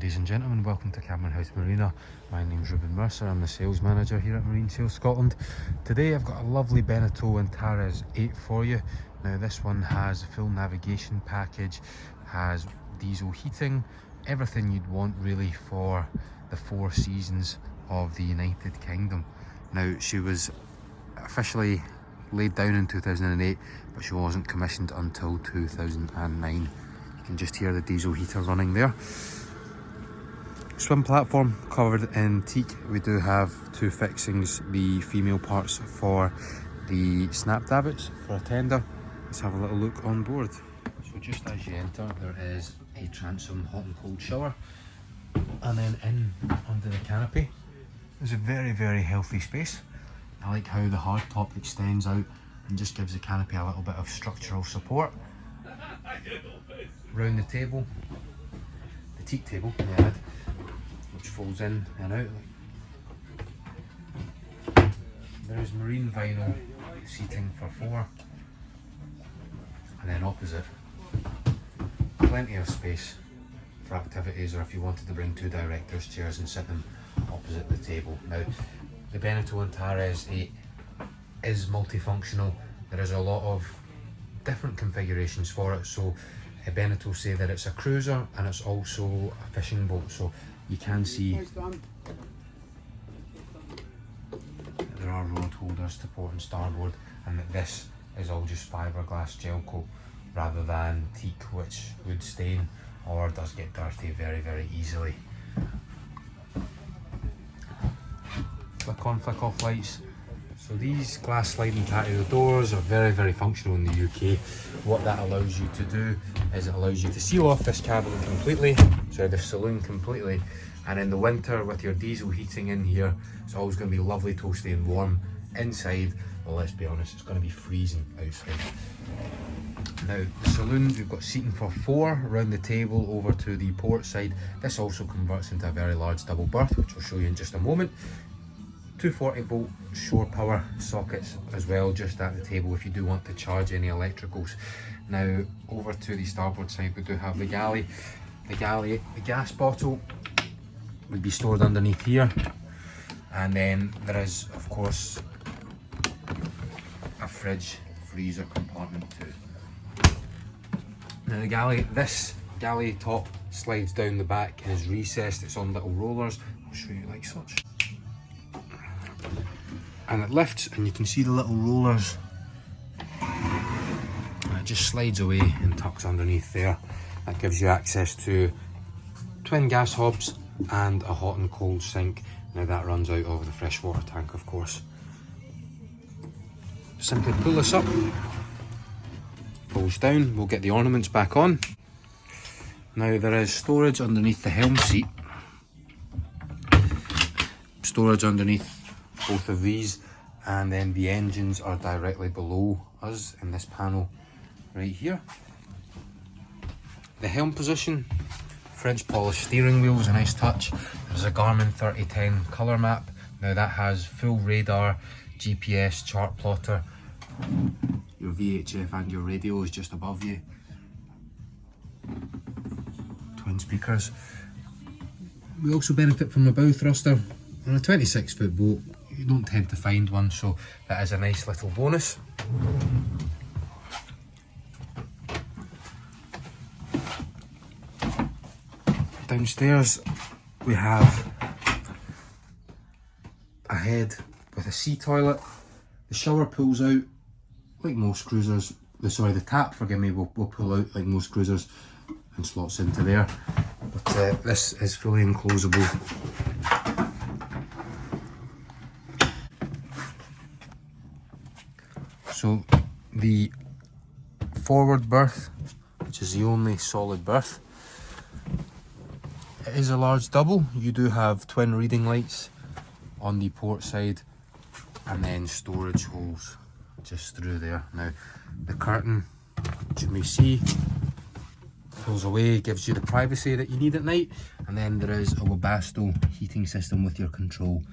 Ladies and gentlemen, welcome to Cameron House Marina. My name's Ruben Mercer, I'm the sales manager here at Marine Sales Scotland. Today I've got a lovely Beneteau Antares 8 for you. Now this one has a full navigation package, has diesel heating, everything you'd want really for the 4 seasons of the United Kingdom. Now she was officially laid down in 2008, but she wasn't commissioned until 2009. You can just hear the diesel heater running there. Swim platform covered in teak. We do have 2 fixings, the female parts for the snap davits for a tender. Let's have a little look on board. So just as you enter, there is a transom hot and cold shower, and then in under the canopy there's a very healthy space. I like how the hard top extends out and just gives the canopy a little bit of structural support. Round the table, the teak table they had, which folds in and out. There is marine vinyl seating for 4, and then opposite, plenty of space for activities, or if you wanted to bring 2 directors' chairs and sit them opposite the table. Now, the Beneteau Antares 8 is multifunctional. There is a lot of different configurations for it. So Beneteau say that it's a cruiser and it's also a fishing boat. So you can see there are road holders to port and starboard, and that this is all just fiberglass gel coat rather than teak, which would stain or does get dirty very easily. Flick on, flick off lights. So these glass sliding patio doors are very functional in the UK. What that allows you to do is it allows you to seal off this cabin completely, so the saloon completely, and in the winter with your diesel heating in here, it's always going to be lovely, toasty and warm inside. Well, let's be honest, it's going to be freezing outside. Now the saloon, we've got seating for 4 around the table over to the port side. This also converts into a very large double berth, which I'll show you in just a moment. 240 volt shore power sockets as well, just at the table if you do want to charge any electricals. Now over to the starboard side, we do have the galley. The gas bottle would be stored underneath here, and then there is of course a fridge freezer compartment too. Now the galley, this galley top slides down the back and is recessed. It's on little rollers. I'll show you like such. And it lifts and you can see the little rollers, and it just slides away and tucks underneath there. That gives you access to twin gas hobs and a hot and cold sink. Now that runs out of the freshwater tank, of course. Simply pull this up, pulls down, we'll get the ornaments back on. Now there is storage underneath the helm seat, storage underneath both of these, and then the engines are directly below us in this panel right here. The helm position, French polished steering wheel is a nice touch. There's a Garmin 3010 colour map. Now that has full radar, GPS, chart plotter, your VHF and your radio is just above you, twin speakers. We also benefit from a bow thruster. On a 26-foot boat, you don't tend to find one, so that is a nice little bonus. Downstairs we have a head with a sea toilet. The shower pulls out like most cruisers. The tap, forgive me, will pull out like most cruisers and slots into there. But this is fully enclosable. So the forward berth, which is the only solid berth, it is a large double. You do have twin reading lights on the port side, and then storage holes just through there. Now the curtain, which you may see, pulls away, gives you the privacy that you need at night, and then there is a Webasto heating system with your control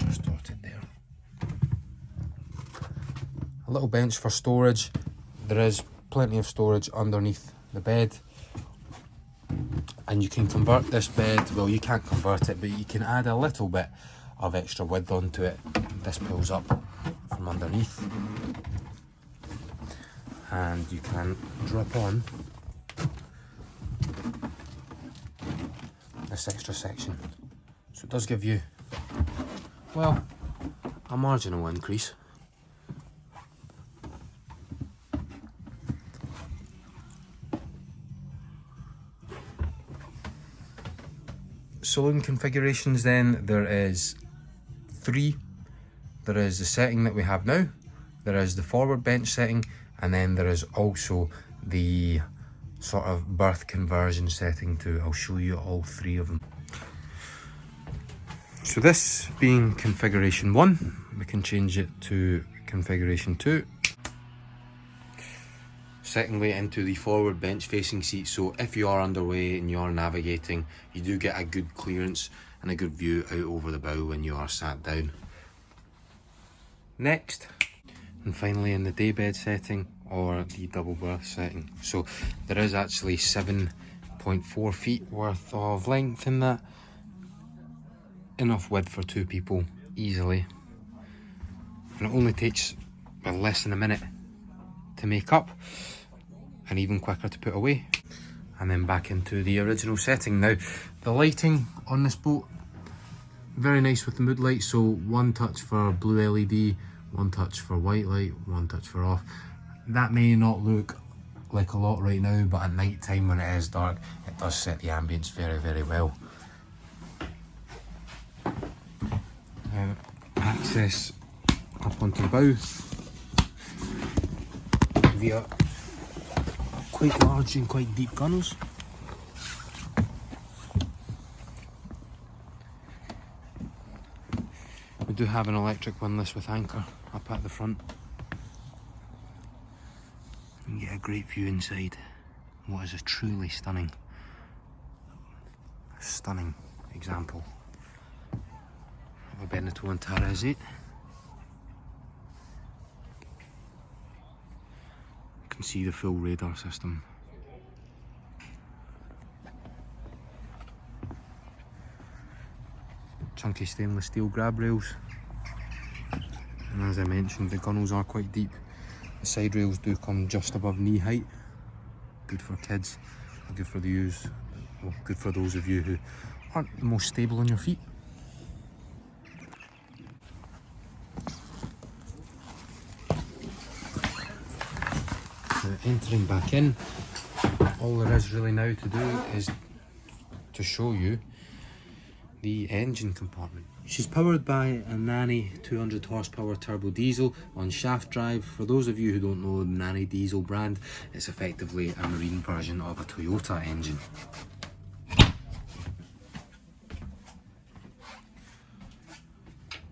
just dotted there. A little bench for storage. There is plenty of storage underneath the bed. And you can convert this bed, well, you can't convert it, but you can add a little bit of extra width onto it. This pulls up from underneath, and you can drop on this extra section. So it does give you, well, a marginal increase. Saloon configurations then, there is 3. There is the setting that we have now, there is the forward bench setting, and then there is also the sort of berth conversion setting too. I'll show you all 3 of them. So this being configuration 1, we can change it to configuration 2. Secondly, into the forward bench facing seat, so if you are underway and you are navigating, you do get a good clearance and a good view out over the bow when you are sat down. Next, and finally in the daybed setting or the double berth setting. So there is actually 7.4 feet worth of length in that. Enough width for 2 people easily. And it only takes less than a minute to make up, and even quicker to put away. And then back into the original setting. Now, the lighting on this boat, very nice with the mood light. So 1 touch for blue LED, 1 touch for white light, 1 touch for off. That may not look like a lot right now, but at night time when it is dark, it does set the ambience very, very well. Access up onto the bow via quite large and quite deep gunnels. We do have an electric windlass with anchor up at the front. You can get a great view inside what is a truly stunning example of a Beneteau Antares 8. You can see the full radar system. Chunky stainless steel grab rails, and as I mentioned, the gunnels are quite deep. The side rails do come just above knee height. Good for kids, good for the use, well, good for those of you who aren't the most stable on your feet. Entering back in, all there is really now to do is to show you the engine compartment. She's powered by a Nanny 200 horsepower turbo diesel on shaft drive. For those of you who don't know the Nanny diesel brand, it's effectively a marine version of a Toyota engine. I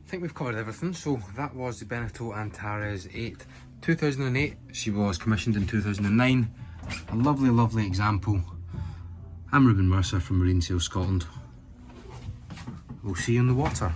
think we've covered everything. So that was the Beneteau Antares 8. 2008, she was commissioned in 2009. A lovely, lovely example. I'm Ruben Mercer from Marine Sales Scotland. We'll see you on the water.